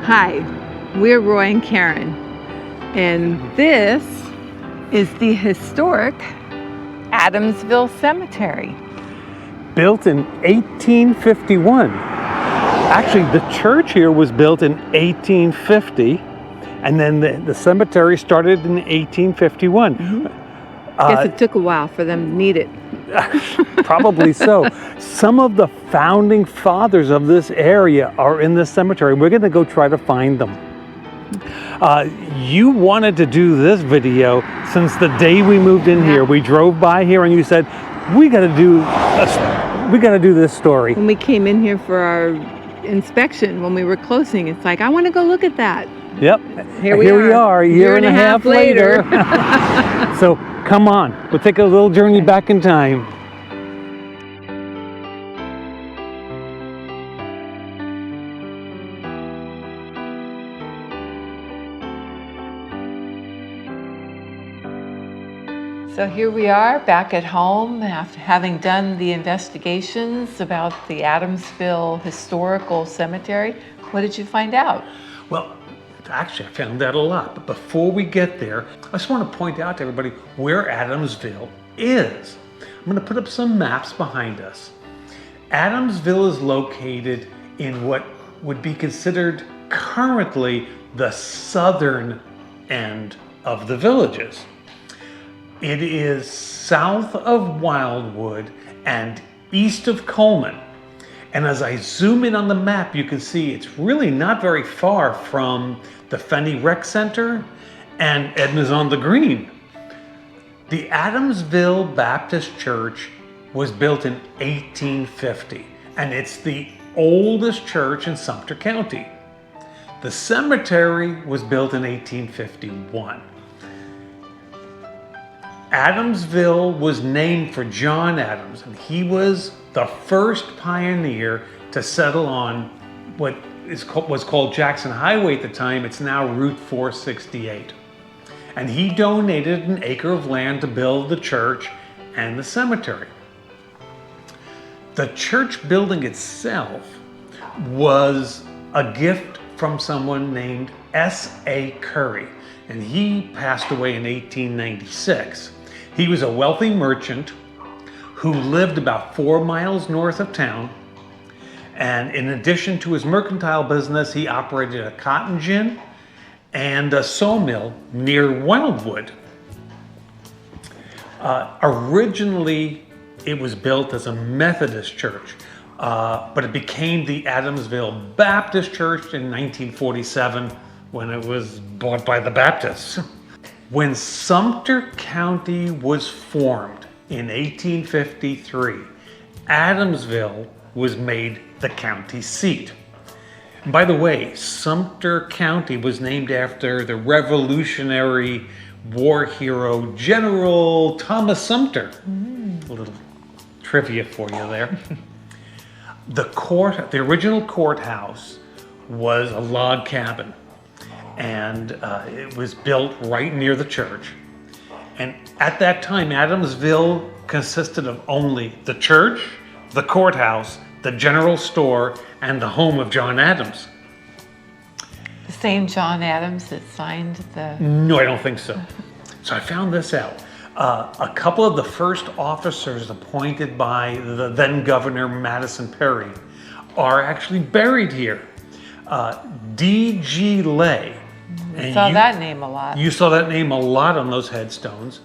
Hi, we're Roy and Karen, and this is the historic Adamsville Cemetery. Built in 1851. Actually, the church here was built in 1850, and then the cemetery started in 1851. Guess it took a while for them to need it. Probably so. Some of the founding fathers of this area are in this cemetery. We're going to go try to find them. You wanted to do this video since the day we moved in here. We drove by here and you said, we got to do this story. When we came in here for our inspection, when we were closing, it's like, I want to go look at that. Yep. Here we are, a year and a half later. So come on, we'll take a little journey back in time. So here we are back at home after having done the investigations about the Adamsville Historical Cemetery. What did you find out? Well, actually, I found out a lot. But before we get there, I just want to point out to everybody where Adamsville is. I'm going to put up some maps behind us. Adamsville is located in what would be considered currently the southern end of the villages. It is south of Wildwood and east of Coleman. And as I zoom in on the map, you can see it's really not very far from the Fenney Rec Center and Edna's on the Green. The Adamsville Baptist Church was built in 1850, and it's the oldest church in Sumter County. The cemetery was built in 1851. Adamsville was named for John Adams, and he was the first pioneer to settle on what was called Jackson Highway at the time. It's now Route 468. And he donated an acre of land to build the church and the cemetery. The church building itself was a gift from someone named S.A. Curry, and he passed away in 1896. He was a wealthy merchant who lived about 4 miles north of town. And in addition to his mercantile business, he operated a cotton gin and a sawmill near Wildwood. Originally, it was built as a Methodist church, but it became the Adamsville Baptist Church in 1947 when it was bought by the Baptists. When Sumter County was formed in 1853, Adamsville was made the county seat. And by the way, Sumter County was named after the Revolutionary War hero General Thomas Sumter. A little trivia for you there. The original courthouse was a log cabin, and it was built right near the church. And at that time, Adamsville consisted of only the church, the courthouse, the general store, and the home of John Adams. The same John Adams that signed the... No, I don't think so. So I found this out. A couple of the first officers appointed by the then Governor Madison Perry are actually buried here. D.G. Lay. I saw that name a lot. You saw that name a lot on those headstones.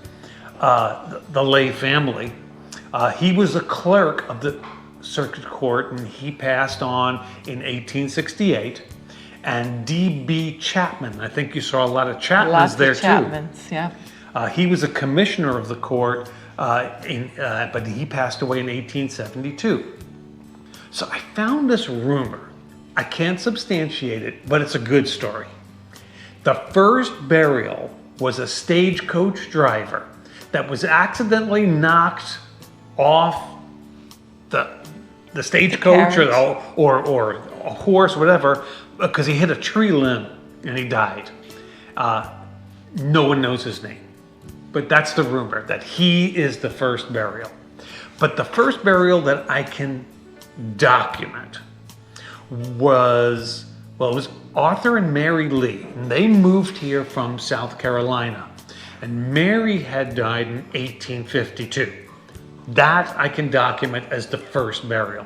The Lay family. He was a clerk of the circuit court, and he passed on in 1868. And D.B. Chapman, I think you saw a lot of Chapmans there too. Chapmans, yeah. He was a commissioner of the court, but he passed away in 1872. So I found this rumor. I can't substantiate it, but it's a good story. The first burial was a stagecoach driver that was accidentally knocked off the stagecoach or a horse, whatever, because he hit a tree limb and he died. No one knows his name, but that's the rumor, that he is the first burial. But the first burial that I can document was Well, it was Arthur and Mary Lee, and they moved here from South Carolina. And Mary had died in 1852. That I can document as the first burial.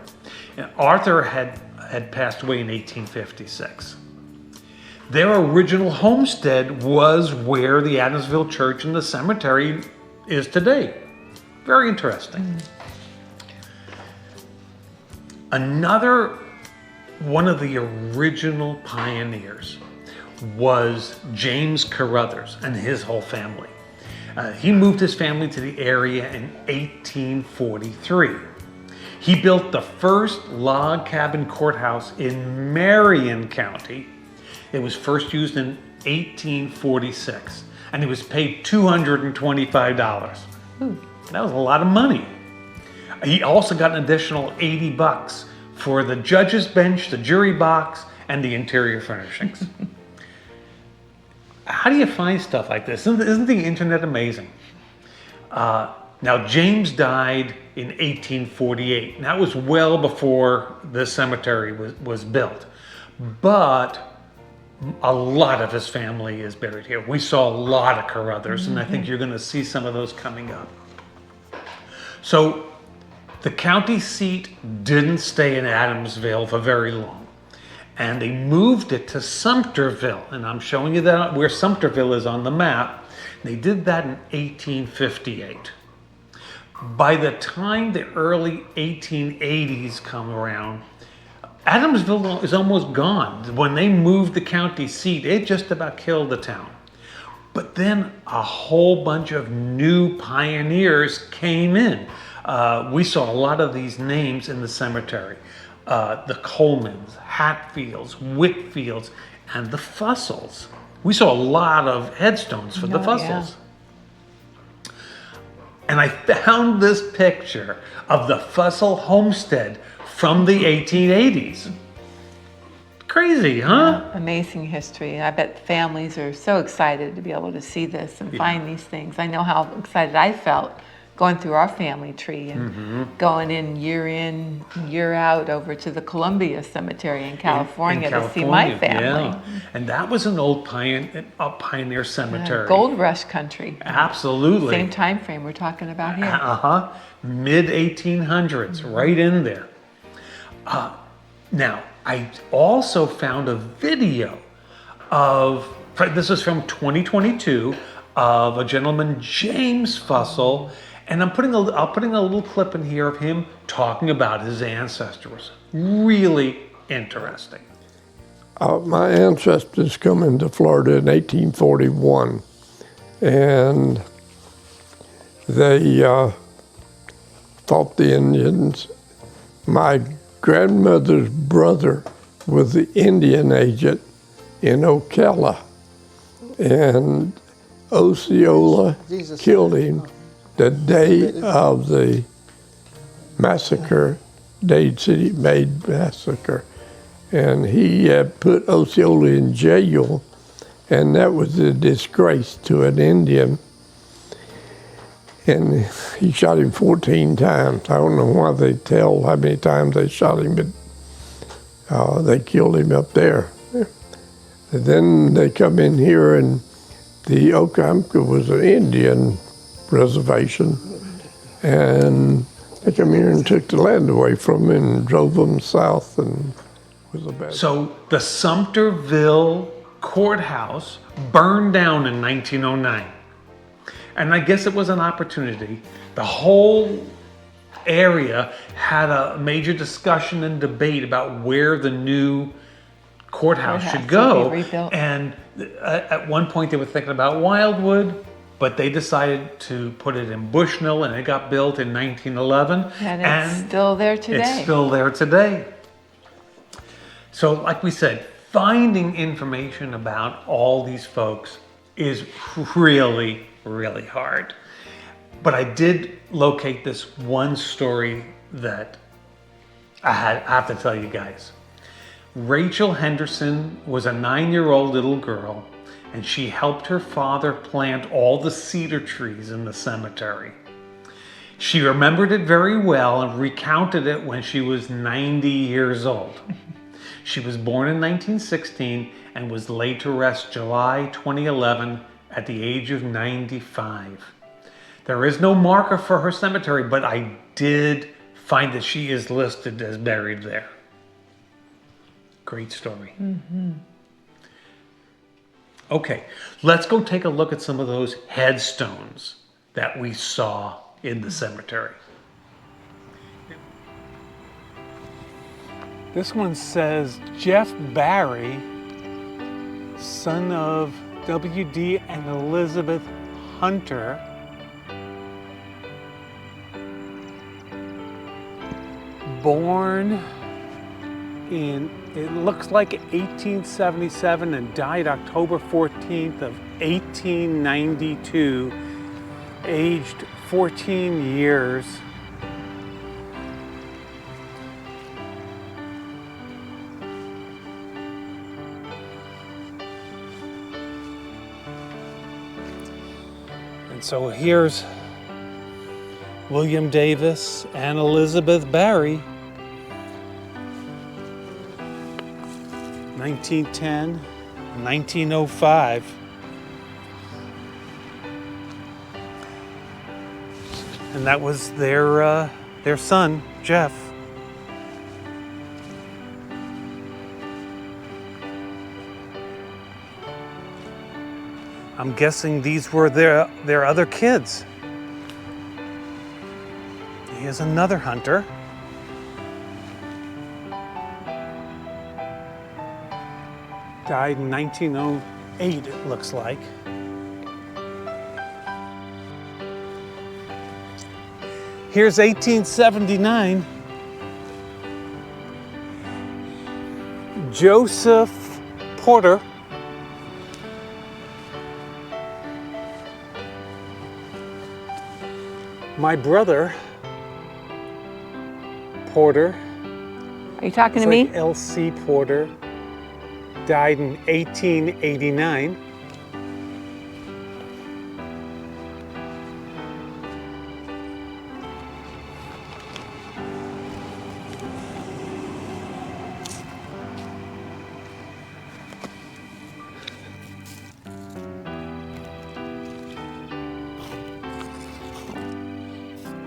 And Arthur had passed away in 1856. Their original homestead was where the Adamsville Church and the cemetery is today. Very interesting. Another one of the original pioneers was James Carruthers and his whole family. He moved his family to the area in 1843. He built the first log cabin courthouse in Marion County. It was first used in 1846, and he was paid $225. That was a lot of money. He also got an additional $80 for the judge's bench, the jury box, and the interior furnishings. How do you find stuff like this? Isn't the internet amazing? Now, James died in 1848. And that was well before the cemetery was built. But a lot of his family is buried here. We saw a lot of Carruthers, and I think you're going to see some of those coming up. So the county seat didn't stay in Adamsville for very long, and they moved it to Sumterville, and I'm showing you that where Sumterville is on the map. They did that in 1858. By the time the early 1880s come around, Adamsville is almost gone. When they moved the county seat, it just about killed the town. But then a whole bunch of new pioneers came in. We saw a lot of these names in the cemetery. The Colemans, Hatfields, Whitfields, and the Fussells. We saw a lot of headstones for the Fussells. Yeah. And I found this picture of the Fussell homestead from the 1880s. Crazy, huh? Yeah, amazing history. I bet families are so excited to be able to see this and find these things. I know how excited I felt going through our family tree and going in, year out over to the Columbia Cemetery in California, to see my family. Yeah. And that was an old pioneer cemetery. Gold Rush country. Absolutely. Same time frame we're talking about here. Mid-1800s, right in there. Now, I also found a video this is from 2022, of a gentleman, James Fussell, and I'll putting a little clip in here of him talking about his ancestors. Really interesting. My ancestors come into Florida in 1841, and they fought the Indians. My grandmother's brother was the Indian agent in Ocala, and Osceola killed him the day of the massacre, Dade City Maid massacre. And he put Osceola in jail, and that was a disgrace to an Indian. And he shot him 14 times. I don't know why they tell how many times they shot him, but they killed him up there. And then they come in here, and the Okamka was an Indian reservation, and they come here and took the land away from them and drove them south, and was a bad. So the Sumterville courthouse burned down in 1909. And I guess it was an opportunity. The whole area had a major discussion and debate about where the new courthouse should go. And at one point they were thinking about Wildwood, but they decided to put it in Bushnell, and it got built in 1911. And it's still there today. It's still there today. So like we said, finding information about all these folks is really, really hard. But I did locate this one story that I have to tell you guys. Rachel Henderson was a 9-year-old little girl, and she helped her father plant all the cedar trees in the cemetery. She remembered it very well and recounted it when she was 90 years old. She was born in 1916 and was laid to rest July 2011 at the age of 95. There is no marker for her cemetery, but I did find that she is listed as buried there. Great story. Okay, let's go take a look at some of those headstones that we saw in the cemetery. This one says Jeff Barry, son of W.D. and Elizabeth Hunter. Born in, it looks like 1877 and died October 14th of 1892, aged 14 years. And so here's William Davis and Elizabeth Barry, 1910, 1905. And that was their son, Jeff. I'm guessing these were their other kids. Here's another hunter. Died in 1908, it looks like. Here's 1879. Joseph Porter. My brother, Porter. Are you talking It's to me? like L.C. Porter. Died in 1889.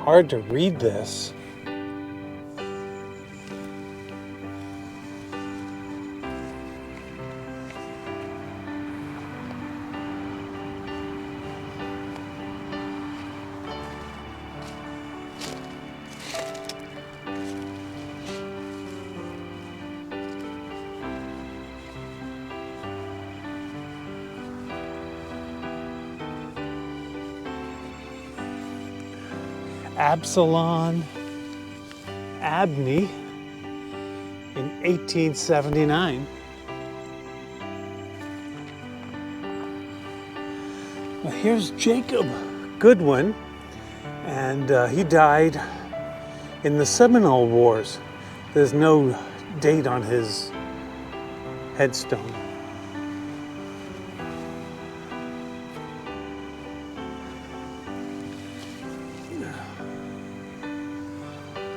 Hard to read this. Absalom Abney in 1879. Well, here's Jacob Goodwin, and he died in the Seminole Wars. There's no date on his headstone.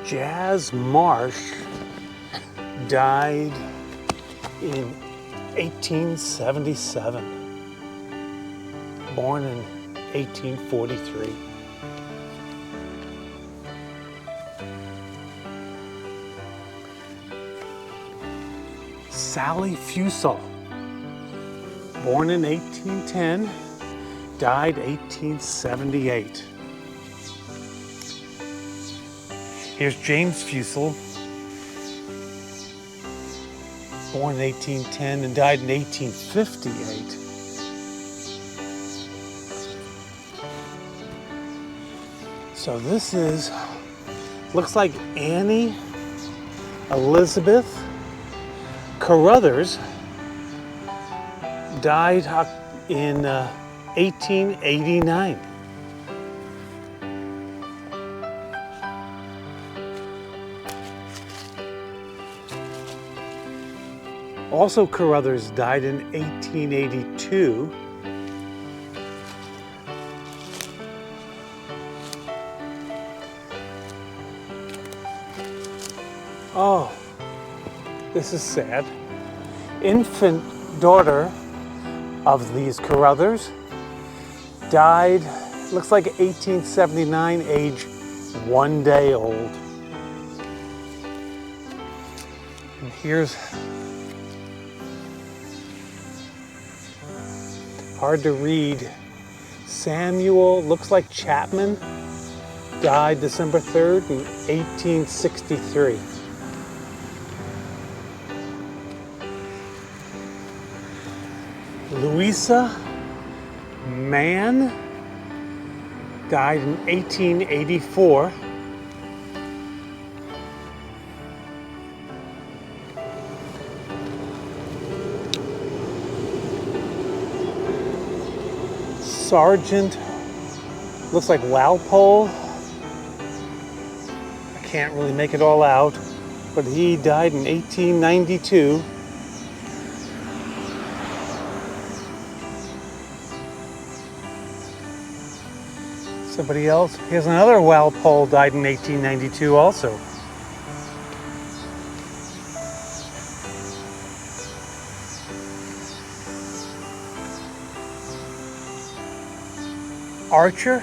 Jazz Marsh died in 1877, born in 1843. Sally Fussell, born in 1810, died 1878. Here's James Fussell, born in 1810 and died in 1858. So this looks like Annie Elizabeth Carruthers died in 1889. Also, Carruthers died in 1882. Oh, This is sad. Infant daughter of these Carruthers died, looks like 1879, age 1 day old. And here's, hard to read, Samuel, looks like Chapman, died December 3rd in 1863. Louisa Mann died in 1884. Sergeant, looks like Walpole. I can't really make it all out, but he died in 1892. Somebody else. Here's another Walpole, died in 1892 also. Archer.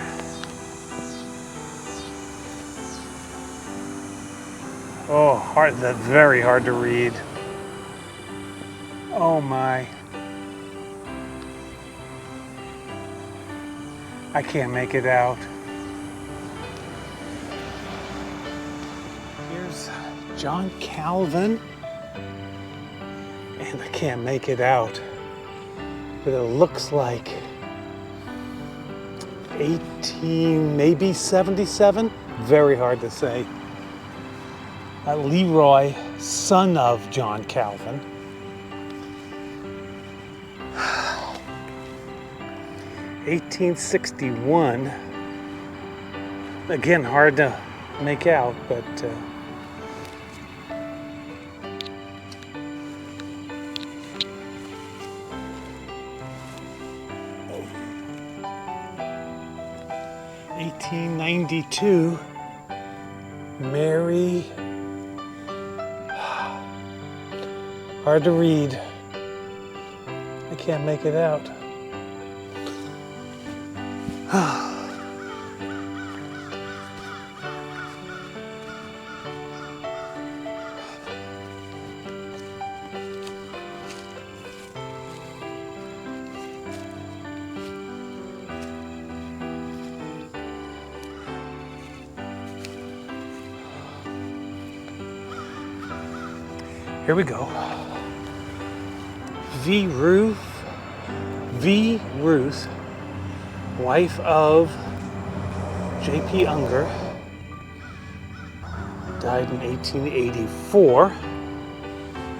Oh, hard, that's very hard to read. Oh my. I can't make it out. Here's John Calvin, and I can't make it out, but it looks like 18, maybe 77, very hard to say. Leroy, son of John Calvin. (1861). Again, hard to make out, but (1892). Mary. Hard to read. I can't make it out. Here we go. V. Ruth, wife of J.P. Unger, died in 1884.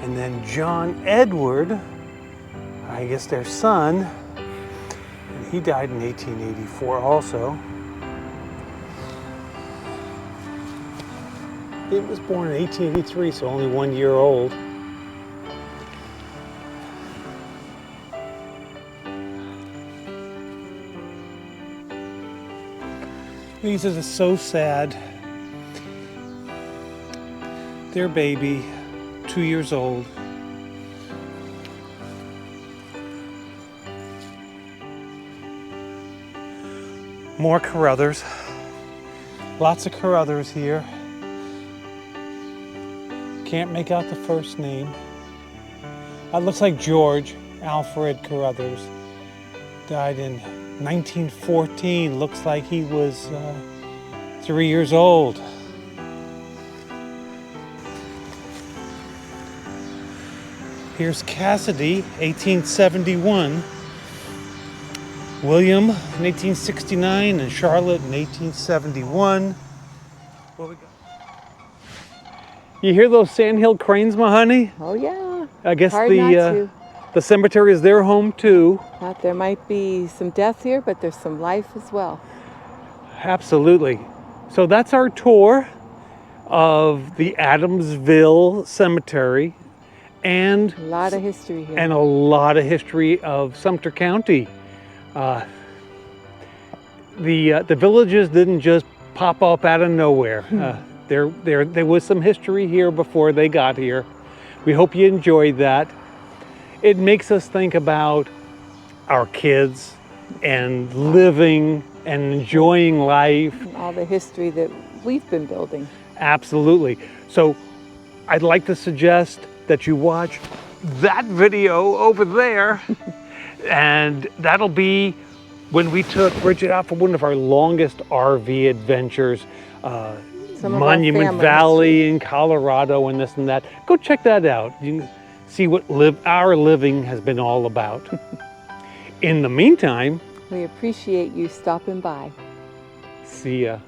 And then John Edward, I guess their son, and he died in 1884 also. He was born in 1883, so only 1 year old. These are so sad. Their baby, 2 years old. More Carruthers. Lots of Carruthers here. Can't make out the first name. It looks like George Alfred Carruthers died in 1914. Looks like he was 3 years old. Here's Cassidy, 1871. William in 1869 and Charlotte in 1871. What we got? You hear those sandhill cranes, my honey? Oh yeah. I guess Hard not to. the cemetery is their home too. There might be some death here, but there's some life as well. Absolutely. So that's our tour of the Adamsville Cemetery, and A lot of history here. and a lot of history of Sumter County. The villages didn't just pop up out of nowhere. There was some history here before they got here. We hope you enjoyed that. It makes us think about our kids and living and enjoying life. All the history that we've been building. Absolutely. So I'd like to suggest that you watch that video over there. And that'll be when we took Bridget out for one of our longest RV adventures. Monument Valley in Colorado and this and that. Go check that out. You can see what our living has been all about. In the meantime, We appreciate you stopping by. see ya.